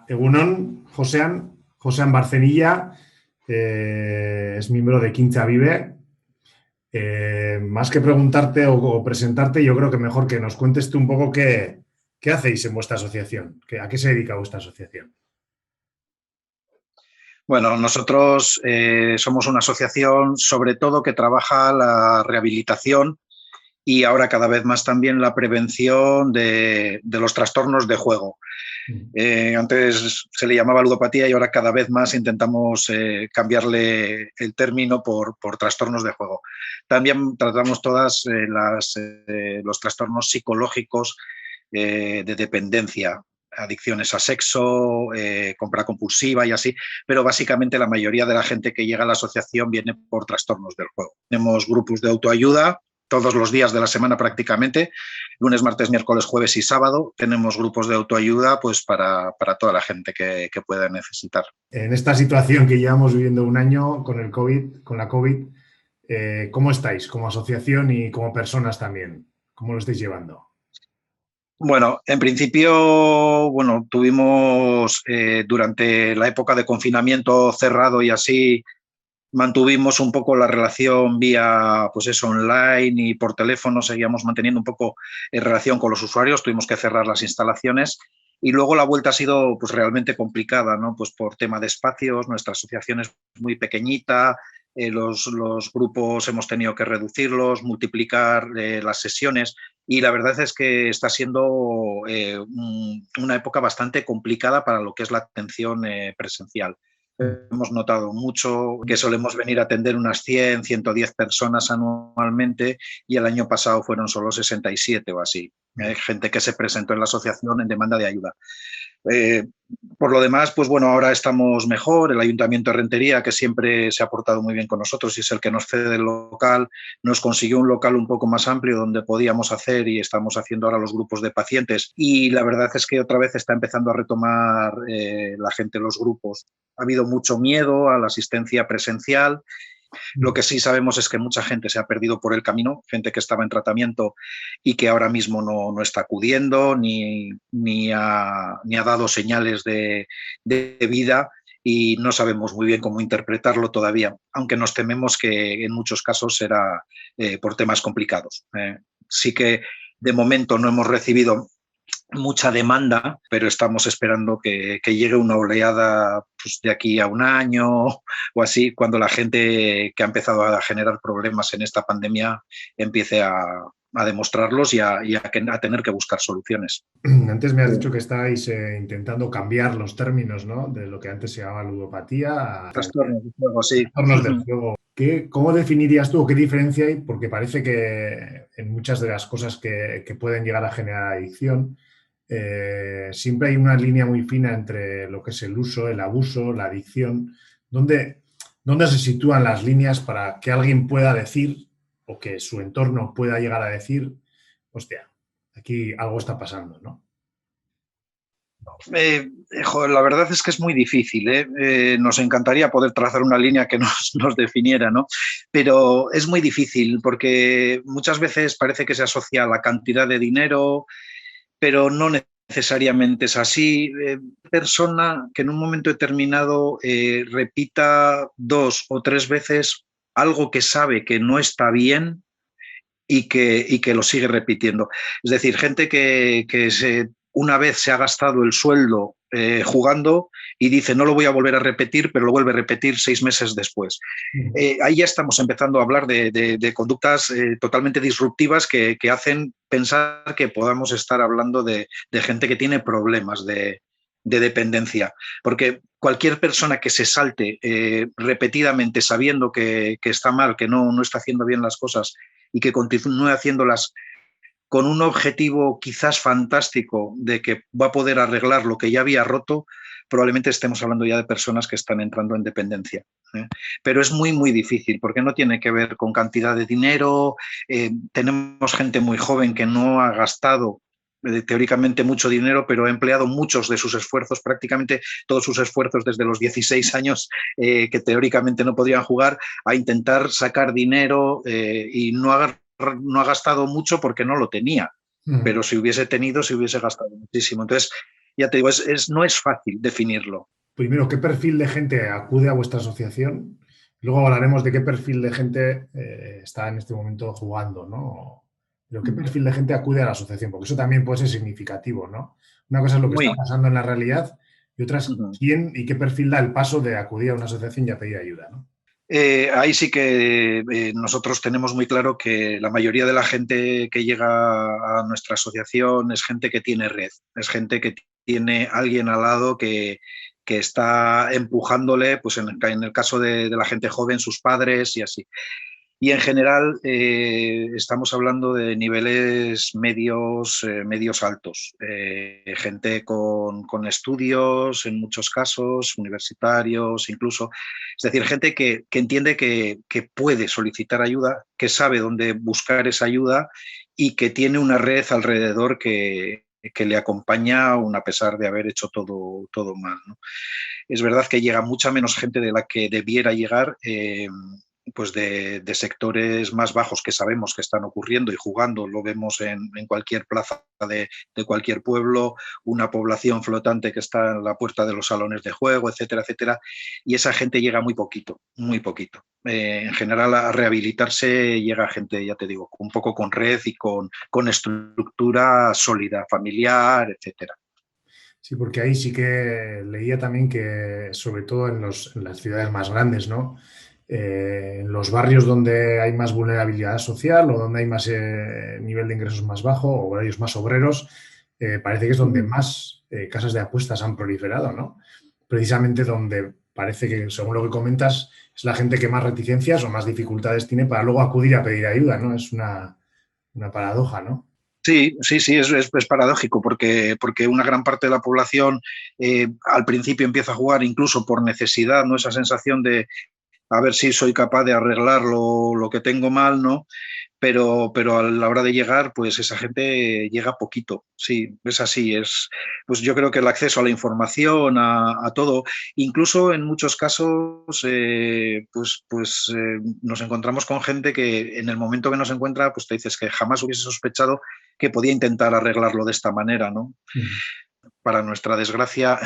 Egunon, Josean Barcenilla, es miembro de Quincha Vive. Más que preguntarte o presentarte, yo creo que mejor que nos cuentes tú un poco qué hacéis en vuestra asociación, a qué se dedica vuestra asociación. Bueno, nosotros somos una asociación sobre todo que trabaja la rehabilitación y ahora cada vez más también la prevención de los trastornos de juego. Antes se le llamaba ludopatía y ahora cada vez más intentamos cambiarle el término por trastornos de juego. También tratamos los trastornos psicológicos de dependencia, adicciones a sexo, compra compulsiva y así, pero básicamente la mayoría de la gente que llega a la asociación viene por trastornos del juego. Tenemos grupos de autoayuda todos los días de la semana prácticamente, lunes, martes, miércoles, jueves y sábado. Tenemos grupos de autoayuda pues para toda la gente que pueda necesitar. En esta situación que llevamos viviendo un año con el COVID, con la COVID, ¿cómo estáis como asociación y como personas también? ¿Cómo lo estáis llevando? Bueno, en principio, tuvimos durante la época de confinamiento cerrado y así, mantuvimos un poco la relación vía, pues eso, online y por teléfono, seguíamos manteniendo un poco relación con los usuarios, tuvimos que cerrar las instalaciones y luego la vuelta ha sido pues realmente complicada, ¿no? Pues por tema de espacios, nuestra asociación es muy pequeñita, los grupos hemos tenido que reducirlos, multiplicar las sesiones y la verdad es que está siendo una época bastante complicada para lo que es la atención presencial. Hemos notado mucho que solemos venir a atender unas 100, 110 personas anualmente y el año pasado fueron solo 67 o así. Gente que se presentó en la asociación en demanda de ayuda. Por lo demás, pues bueno, ahora estamos mejor. El Ayuntamiento de Rentería, que siempre se ha portado muy bien con nosotros y es el que nos cede el local, nos consiguió un local un poco más amplio donde podíamos hacer y estamos haciendo ahora los grupos de pacientes. Y la verdad es que otra vez está empezando a retomar la gente los grupos. Ha habido mucho miedo a la asistencia presencial. Lo que sí sabemos es que mucha gente se ha perdido por el camino, gente que estaba en tratamiento y que ahora mismo no está acudiendo ni ha dado señales de vida y no sabemos muy bien cómo interpretarlo todavía, aunque nos tememos que en muchos casos será por temas complicados. Sí que de momento no hemos recibido mucha demanda, pero estamos esperando que llegue una oleada pues, de aquí a un año o así, cuando la gente que ha empezado a generar problemas en esta pandemia empiece a demostrarlos y a tener que buscar soluciones. Antes me has dicho que estáis intentando cambiar los términos, ¿no? De lo que antes se llamaba ludopatía a Trastornos de juego, sí. trastornos del juego. ¿Cómo definirías tú o qué diferencia hay? Porque parece que en muchas de las cosas que pueden llegar a generar adicción, siempre hay una línea muy fina entre lo que es el uso, el abuso, la adicción. ¿Dónde se sitúan las líneas para que alguien pueda decir o que su entorno pueda llegar a decir, hostia, aquí algo está pasando, ¿no? La verdad es que es muy difícil, ¿eh? Nos encantaría poder trazar una línea que nos definiera, ¿no? Pero es muy difícil porque muchas veces parece que se asocia a la cantidad de dinero, pero no necesariamente es así. Persona que en un momento determinado repita 2 o 3 veces algo que sabe que no está bien y que lo sigue repitiendo. Es decir, gente que una vez se ha gastado el sueldo jugando y dice no lo voy a volver a repetir, pero lo vuelve a repetir 6 meses después. Ahí ya estamos empezando a hablar de conductas totalmente disruptivas que hacen pensar que podamos estar hablando de gente que tiene problemas de dependencia, porque cualquier persona que se salte repetidamente sabiendo que está mal, que no está haciendo bien las cosas y que continúe haciéndolas con un objetivo quizás fantástico de que va a poder arreglar lo que ya había roto, probablemente estemos hablando ya de personas que están entrando en dependencia. Pero es muy, muy difícil porque no tiene que ver con cantidad de dinero. Tenemos gente muy joven que no ha gastado teóricamente mucho dinero, pero ha empleado muchos de sus esfuerzos, prácticamente todos sus esfuerzos desde los 16 años que teóricamente no podrían jugar, a intentar sacar dinero y no ha gastado mucho porque no lo tenía, pero si hubiese tenido, se hubiese gastado muchísimo. Entonces, ya te digo, no es fácil definirlo. Primero, ¿qué perfil de gente acude a vuestra asociación? Luego hablaremos de qué perfil de gente está en este momento jugando, ¿no? Pero ¿qué perfil de gente acude a la asociación? Porque eso también puede ser significativo, ¿no? Una cosa es lo que está Muy. pasando en la realidad y otra es Ujú. quién y qué perfil da el paso de acudir a una asociación y a pedir ayuda, ¿no? Ahí sí que nosotros tenemos muy claro que la mayoría de la gente que llega a nuestra asociación es gente que tiene red, es gente que tiene alguien al lado que está empujándole, pues en el caso de la gente joven, sus padres y así. Y en general estamos hablando de niveles medios, medios altos, gente con estudios, en muchos casos, universitarios incluso. Es decir, gente que entiende que puede solicitar ayuda, que sabe dónde buscar esa ayuda y que tiene una red alrededor que le acompaña aún a pesar de haber hecho todo mal, ¿no? Es verdad que llega mucha menos gente de la que debiera llegar, pues de sectores más bajos que sabemos que están ocurriendo y jugando, lo vemos en cualquier plaza de cualquier pueblo, una población flotante que está en la puerta de los salones de juego, etcétera, etcétera, y esa gente llega muy poquito, muy poquito. En general a rehabilitarse llega gente, ya te digo, un poco con red y con estructura sólida, familiar, etcétera. Sí, porque ahí sí que leía también que, sobre todo en las ciudades más grandes, ¿no? En los barrios donde hay más vulnerabilidad social o donde hay más nivel de ingresos más bajo o horarios más obreros, parece que es donde más casas de apuestas han proliferado, ¿no? Precisamente donde parece que, según lo que comentas, es la gente que más reticencias o más dificultades tiene para luego acudir a pedir ayuda, ¿no? Es una paradoja, ¿no? Sí, sí, sí, es paradójico porque una gran parte de la población al principio empieza a jugar incluso por necesidad, ¿no? Esa sensación de a ver si soy capaz de arreglar lo que tengo mal, ¿no? Pero a la hora de llegar, pues esa gente llega poquito. Sí, es así. Pues yo creo que el acceso a la información, a todo, incluso en muchos casos, nos encontramos con gente que en el momento que nos encuentra, pues te dices que jamás hubiese sospechado que podía intentar arreglarlo de esta manera, ¿no? Mm. Para nuestra desgracia,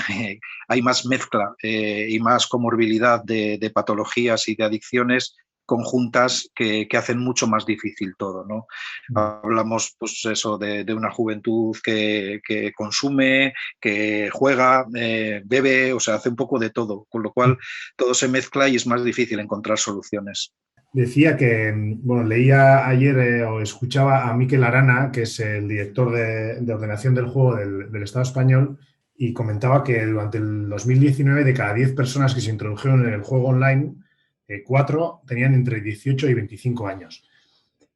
hay más mezcla y más comorbilidad de patologías y de adicciones conjuntas que hacen mucho más difícil todo, ¿no? Mm. Hablamos, pues eso, de una juventud que consume, que juega, bebe, o sea, hace un poco de todo, con lo cual todo se mezcla y es más difícil encontrar soluciones. Decía que, bueno, leía ayer o escuchaba a Mikel Arana, que es el director de ordenación del juego del Estado español, y comentaba que durante el 2019 de cada 10 personas que se introdujeron en el juego online, 4 tenían entre 18 y 25 años.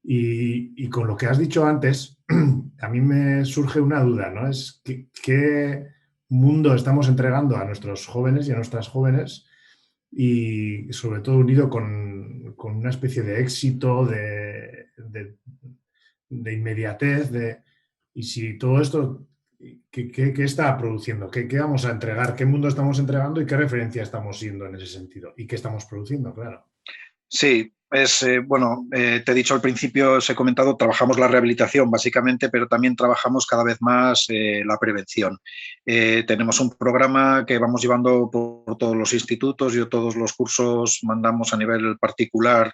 Y con lo que has dicho antes, a mí me surge una duda, ¿no? Es qué mundo estamos entregando a nuestros jóvenes y a nuestras jóvenes y sobre todo unido con una especie de éxito, de inmediatez, y si todo esto, ¿qué está produciendo? ¿Qué vamos a entregar? ¿Qué mundo estamos entregando y qué referencia estamos siendo en ese sentido? ¿Y qué estamos produciendo? Claro. Sí, te he dicho al principio, os he comentado, trabajamos la rehabilitación básicamente, pero también trabajamos cada vez más la prevención. Tenemos un programa que vamos llevando por todos los institutos. Yo todos los cursos mandamos a nivel particular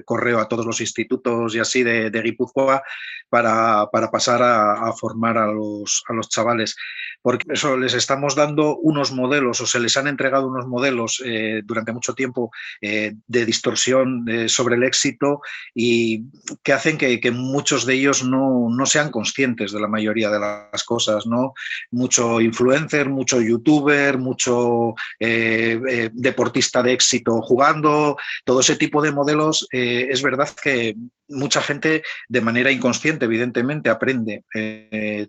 correo a todos los institutos y así de Guipúzcoa para pasar a formar a los chavales. Porque eso les estamos dando unos modelos o se les han entregado unos modelos durante mucho tiempo de distorsión sobre el éxito y que hacen que muchos de ellos no sean conscientes de la mayoría de las cosas, ¿no? Mucho influencer, mucho youtuber, mucho deportista de éxito jugando, todo ese tipo de modelos, es verdad que mucha gente de manera inconsciente, evidentemente, aprende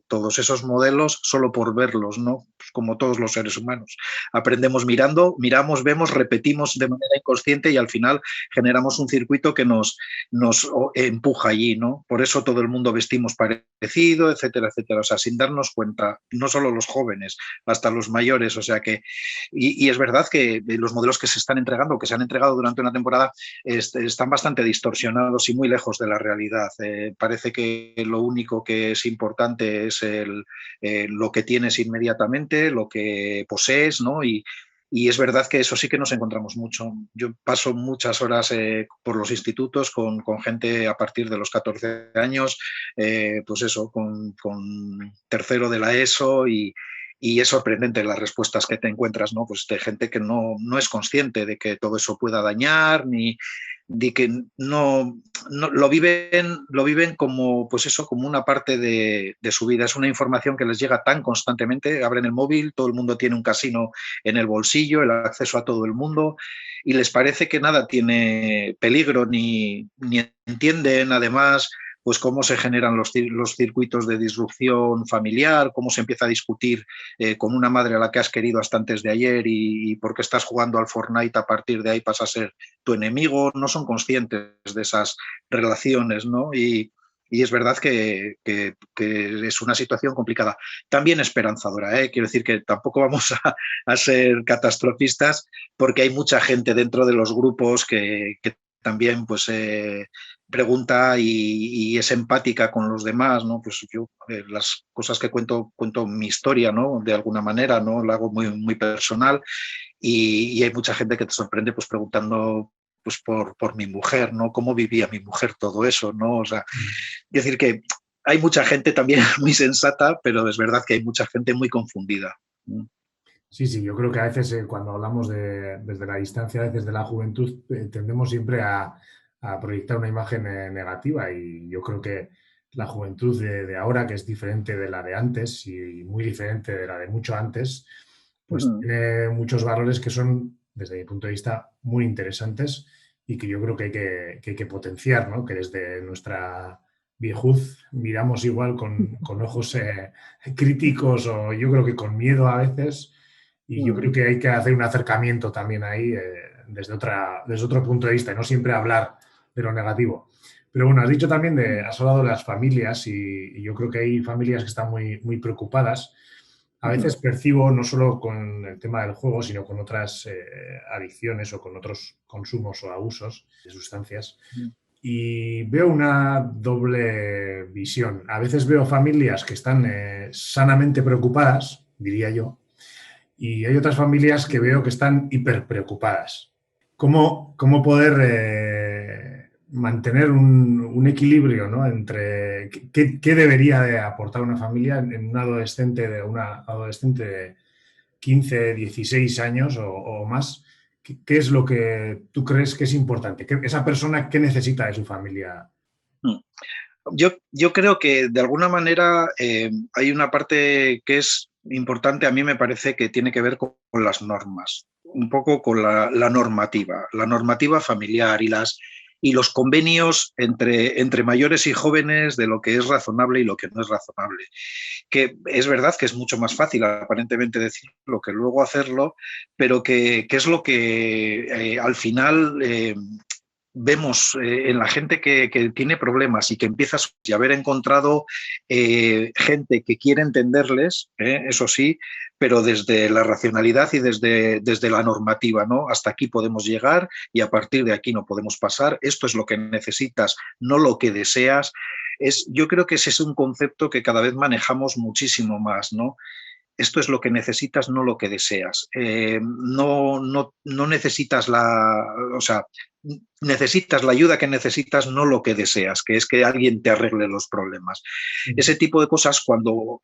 todos esos modelos solo por verlos, ¿no? Pues como todos los seres humanos. Aprendemos mirando, miramos, vemos, repetimos de manera inconsciente y al final generamos un circuito que nos empuja allí, ¿no? Por eso todo el mundo vestimos parecido, etcétera, etcétera. O sea, sin darnos cuenta, no solo los jóvenes, hasta los mayores. O sea que, y es verdad que los modelos que se están entregando, que se han entregado durante una temporada, están bastante distorsionados y muy lejos lejos de la realidad. Parece que lo único que es importante es lo que tienes inmediatamente, lo que posees, ¿no? Y es verdad que eso sí que nos encontramos mucho. Yo paso muchas horas por los institutos con gente a partir de los 14 años, pues eso, con tercero de la ESO y es sorprendente las respuestas que te encuentras, ¿no? Pues de gente que no es consciente de que todo eso pueda dañar, ni de que no lo viven como, pues eso, como una parte de su vida. Es una información que les llega tan constantemente, abren el móvil, todo el mundo tiene un casino en el bolsillo, el acceso a todo el mundo, y les parece que nada tiene peligro, ni entienden además pues cómo se generan los circuitos de disrupción familiar, cómo se empieza a discutir con una madre a la que has querido hasta antes de ayer y por qué estás jugando al Fortnite, a partir de ahí pasa a ser tu enemigo. No son conscientes de esas relaciones, ¿no? Y es verdad que es una situación complicada. También esperanzadora, ¿eh? Quiero decir que tampoco vamos a ser catastrofistas, porque hay mucha gente dentro de los grupos que también pues, pregunta y es empática con los demás, ¿no? Pues yo las cosas que cuento mi historia, ¿no? De alguna manera, ¿no? La hago muy, muy personal y hay mucha gente que te sorprende pues preguntando pues por mi mujer, ¿no? ¿Cómo vivía mi mujer todo eso, ¿no? O sea, es decir que hay mucha gente también muy sensata, pero es verdad que hay mucha gente muy confundida. Sí, sí, yo creo que a veces cuando hablamos desde la distancia, a veces de la juventud, tendemos siempre a proyectar una imagen negativa y yo creo que la juventud de ahora, que es diferente de la de antes y muy diferente de la de mucho antes, pues tiene muchos valores que son, desde mi punto de vista, muy interesantes y que yo creo que hay que potenciar, ¿no? Que desde nuestra viejuz miramos igual con ojos críticos o yo creo que con miedo a veces y yo creo que hay que hacer un acercamiento también ahí desde otro punto de vista y no siempre hablar de lo negativo. Pero bueno, has dicho también has hablado de las familias y yo creo que hay familias que están muy, muy preocupadas. A veces percibo, no solo con el tema del juego, sino con otras adicciones o con otros consumos o abusos de sustancias. Y veo una doble visión. A veces veo familias que están sanamente preocupadas, diría yo, y hay otras familias que veo que están hiper preocupadas. ¿Cómo poder mantener un equilibrio, ¿no? Entre qué debería de aportar una familia en un adolescente de 15, 16 años o más? ¿Qué es lo que tú crees que es importante? ¿Esa persona qué necesita de su familia? Yo creo que de alguna manera hay una parte que es importante, a mí me parece que tiene que ver con las normas, un poco con la normativa familiar y los convenios entre mayores y jóvenes de lo que es razonable y lo que no es razonable. Que es verdad que es mucho más fácil aparentemente decirlo que luego hacerlo, pero que es lo que al final vemos en la gente que tiene problemas y que empieza a haber encontrado gente que quiere entenderles, eso sí, pero desde la racionalidad y desde la normativa, ¿no? Hasta aquí podemos llegar y a partir de aquí no podemos pasar. Esto es lo que necesitas, no lo que deseas. Yo creo que ese es un concepto que cada vez manejamos muchísimo más, ¿no? Esto es lo que necesitas, no lo que deseas. No necesitas o sea, necesitas la ayuda que necesitas, no lo que deseas, que es que alguien te arregle los problemas. Ese tipo de cosas, cuando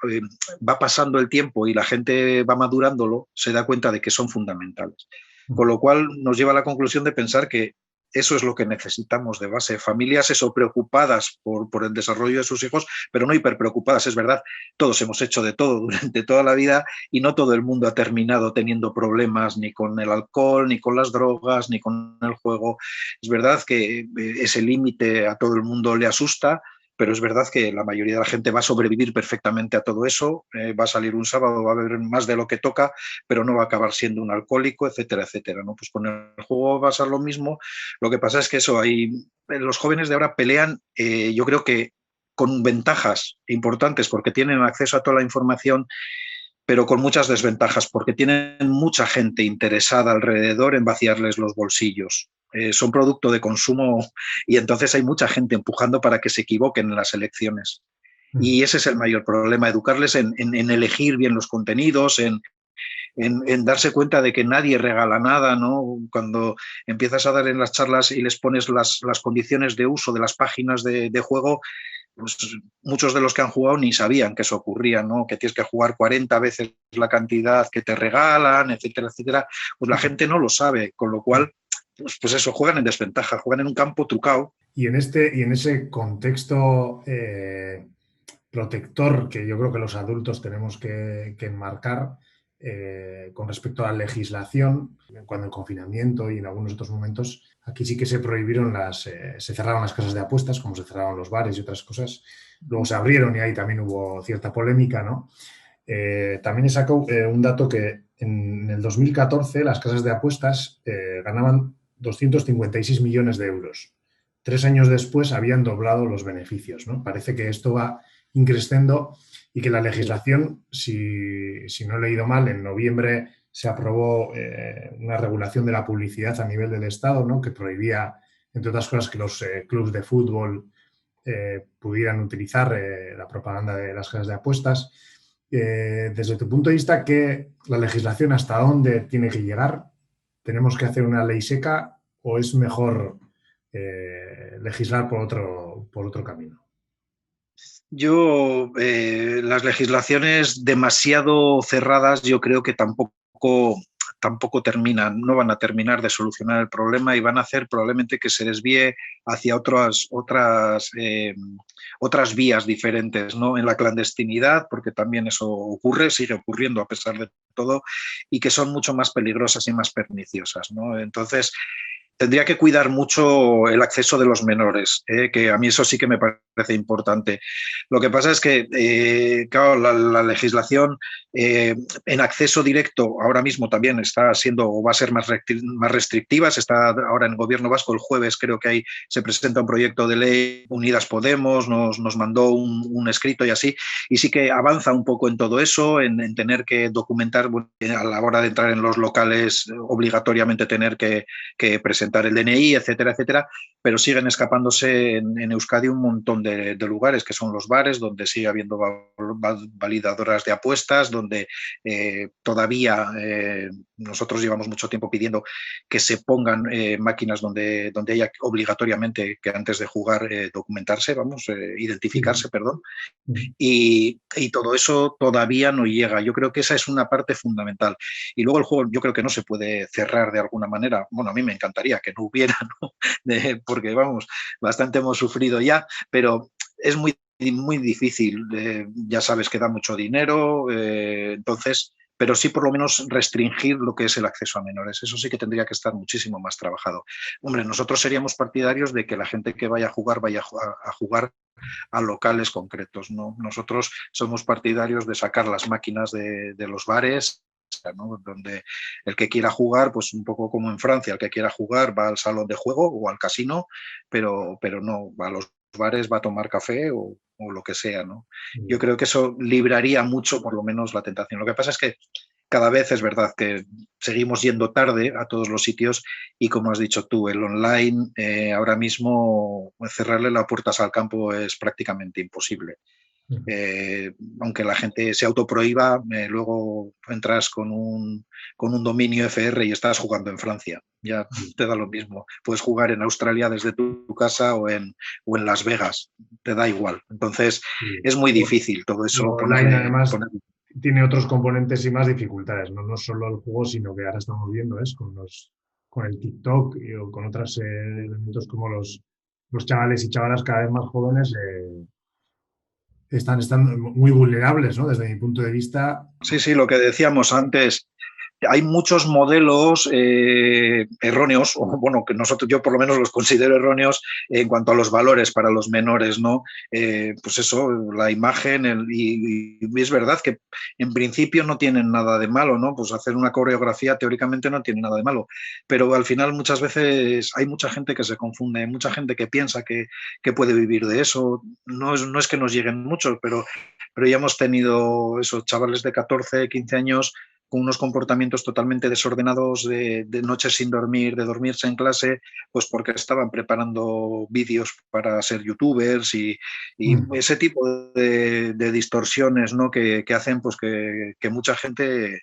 va pasando el tiempo y la gente va madurándolo, se da cuenta de que son fundamentales. Con lo cual nos lleva a la conclusión de pensar que eso es lo que necesitamos de base. Familias preocupadas por el desarrollo de sus hijos, pero no hiperpreocupadas, es verdad. Todos hemos hecho de todo durante toda la vida y no todo el mundo ha terminado teniendo problemas ni con el alcohol, ni con las drogas, ni con el juego. Es verdad que ese límite a todo el mundo le asusta, pero es verdad que la mayoría de la gente va a sobrevivir perfectamente a todo eso, va a salir un sábado, va a beber más de lo que toca, pero no va a acabar siendo un alcohólico, etcétera, etcétera, ¿no? Pues con el juego va a ser lo mismo. Lo que pasa es que los jóvenes de ahora pelean, yo creo que con ventajas importantes porque tienen acceso a toda la información, pero con muchas desventajas porque tienen mucha gente interesada alrededor en vaciarles los bolsillos. son producto de consumo y entonces hay mucha gente empujando para que se equivoquen en las elecciones. Y ese es el mayor problema, educarles en elegir bien los contenidos, en darse cuenta de que nadie regala nada, ¿no? Cuando empiezas a dar en las charlas y les pones las condiciones de uso de las páginas de juego, pues muchos de los que han jugado ni sabían que eso ocurría, ¿no? Que tienes que jugar 40 veces la cantidad que te regalan, etcétera, etcétera. Pues la gente no lo sabe, con lo cual, pues eso, juegan en desventaja, juegan en un campo trucado. Y en ese contexto protector que yo creo que los adultos tenemos que enmarcar con respecto a la legislación, cuando en confinamiento y en algunos otros momentos, aquí sí que se prohibieron se cerraron las casas de apuestas, como se cerraron los bares y otras cosas. Luego se abrieron y ahí también hubo cierta polémica, ¿no? También he sacado un dato que en el 2014 las casas de apuestas ganaban 256 millones de euros. 3 años después habían doblado los beneficios, ¿no? Parece que esto va increciendo y que la legislación, si no he leído mal, en noviembre se aprobó una regulación de la publicidad a nivel del Estado, ¿no? Que prohibía, entre otras cosas, que los clubes de fútbol pudieran utilizar la propaganda de las casas de apuestas. Desde tu punto de vista, ¿qué la legislación hasta dónde tiene que llegar? ¿Tenemos que hacer una ley seca o es mejor legislar por otro camino? Yo, las legislaciones demasiado cerradas, yo creo que tampoco terminan, no van a terminar de solucionar el problema y van a hacer probablemente que se desvíe hacia otras vías diferentes, ¿no? En la clandestinidad, porque también eso ocurre, sigue ocurriendo a pesar de todo, y que son mucho más peligrosas y más perniciosas, ¿no? Entonces, tendría que cuidar mucho el acceso de los menores, que a mí eso sí que me parece importante. Lo que pasa es que, claro, la legislación en acceso directo ahora mismo también está siendo o va a ser más restrictiva. Se está ahora en el Gobierno vasco, el jueves creo que se presenta un proyecto de ley, Unidas Podemos nos mandó un escrito y así, y sí que avanza un poco en todo eso, en tener que documentar, bueno, a la hora de entrar en los locales, obligatoriamente tener que presentar el DNI, etcétera, etcétera, pero siguen escapándose en Euskadi un montón de lugares, que son los bares, donde sigue habiendo validadoras de apuestas, donde todavía nosotros llevamos mucho tiempo pidiendo que se pongan máquinas donde haya obligatoriamente que antes de jugar documentarse, identificarse, perdón. Y todo eso todavía no llega. Yo creo que esa es una parte fundamental. Y luego el juego yo creo que no se puede cerrar de alguna manera. Bueno, a mí me encantaría que no hubiera, ¿no? Porque, vamos, bastante hemos sufrido ya, pero es muy difícil. Ya sabes que da mucho dinero, entonces, pero sí por lo menos restringir lo que es el acceso a menores. Eso sí que tendría que estar muchísimo más trabajado. Hombre, nosotros seríamos partidarios de que la gente que vaya a jugar a locales concretos, ¿no? Nosotros somos partidarios de sacar las máquinas de los bares, ¿no? Donde el que quiera jugar, pues un poco como en Francia, el que quiera jugar va al salón de juego o al casino, pero no va a los bares, va a tomar café o lo que sea, ¿no? Yo creo que eso libraría mucho, por lo menos, la tentación. Lo que pasa es que cada vez es verdad que seguimos yendo tarde a todos los sitios y, como has dicho tú, el online ahora mismo cerrarle las puertas al campo es prácticamente imposible. Aunque la gente se autoprohíba, luego entras con un dominio FR y estás jugando en Francia. Ya te da lo mismo. Puedes jugar en Australia desde tu casa o en Las Vegas. Te da igual. Entonces, es muy difícil todo eso. Online, además, tiene otros componentes y más dificultades. No solo el juego, sino que ahora estamos viendo con el TikTok o con otros elementos como los chavales y chavalas cada vez más jóvenes están muy vulnerables, ¿no? Desde mi punto de vista. Sí, lo que decíamos antes. Hay muchos modelos erróneos, o bueno, que yo por lo menos los considero erróneos en cuanto a los valores para los menores, ¿no? Pues eso, la imagen, y es verdad que en principio no tienen nada de malo, ¿no? Pues hacer una coreografía teóricamente no tiene nada de malo, pero al final muchas veces hay mucha gente que se confunde, mucha gente que piensa que puede vivir de eso. No es que nos lleguen muchos, pero ya hemos tenido esos chavales de 14, 15 años con unos comportamientos totalmente desordenados de noches sin dormir, de dormirse en clase, pues porque estaban preparando vídeos para ser youtubers y ese tipo de distorsiones, ¿no? que hacen pues que mucha gente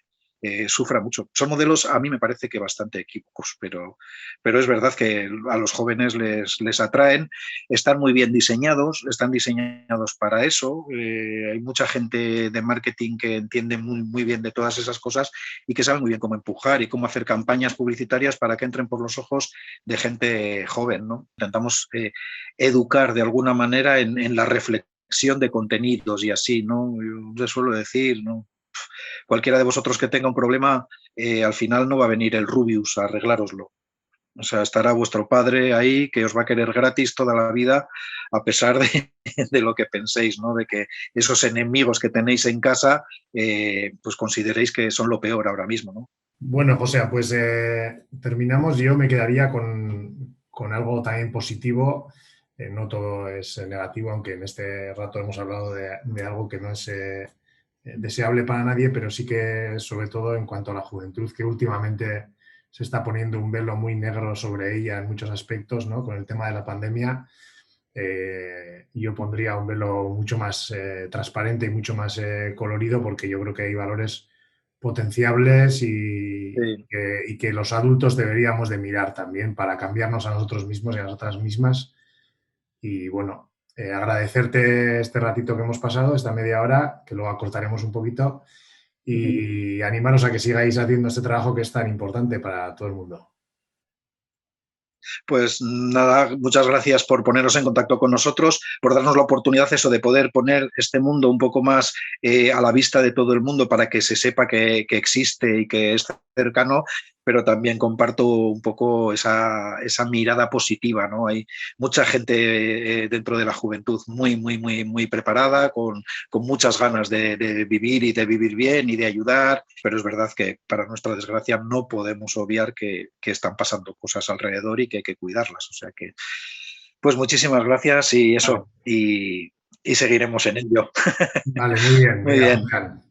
sufra mucho. Son modelos, a mí me parece que bastante equívocos, pero es verdad que a los jóvenes les atraen, están muy bien diseñados, están diseñados para eso. Hay mucha gente de marketing que entiende muy bien de todas esas cosas y que sabe muy bien cómo empujar y cómo hacer campañas publicitarias para que entren por los ojos de gente joven, ¿no? Intentamos educar de alguna manera en la reflexión de contenidos y así, ¿no? Yo les suelo decir, ¿no? Cualquiera de vosotros que tenga un problema, al final no va a venir el Rubius a arreglároslo. O sea, estará vuestro padre ahí que os va a querer gratis toda la vida, a pesar de lo que penséis, ¿no? De que esos enemigos que tenéis en casa, pues consideréis que son lo peor ahora mismo, ¿no? Bueno, José, pues terminamos. Yo me quedaría con algo también positivo. No todo es negativo, aunque en este rato hemos hablado de algo que no es deseable para nadie, pero sí que sobre todo en cuanto a la juventud, que últimamente se está poniendo un velo muy negro sobre ella en muchos aspectos, ¿no? Con el tema de la pandemia. Yo pondría un velo mucho más transparente y mucho más colorido, porque yo creo que hay valores potenciables Sí. y que los adultos deberíamos de mirar también para cambiarnos a nosotros mismos y a nosotras mismas. Y bueno, agradecerte este ratito que hemos pasado, esta media hora, que luego acortaremos un poquito, y animaros a que sigáis haciendo este trabajo que es tan importante para todo el mundo. Pues nada, muchas gracias por poneros en contacto con nosotros, por darnos la oportunidad eso de poder poner este mundo un poco más a la vista de todo el mundo para que se sepa que existe y que es cercano, pero también comparto un poco esa mirada positiva, ¿no? Hay mucha gente dentro de la juventud muy preparada, con muchas ganas de vivir y de vivir bien y de ayudar, pero es verdad que para nuestra desgracia no podemos obviar que están pasando cosas alrededor y que hay que cuidarlas. O sea que, pues muchísimas gracias y Vale, eso, y seguiremos en ello. vale, muy bien. Muy Venga, bien. Julián.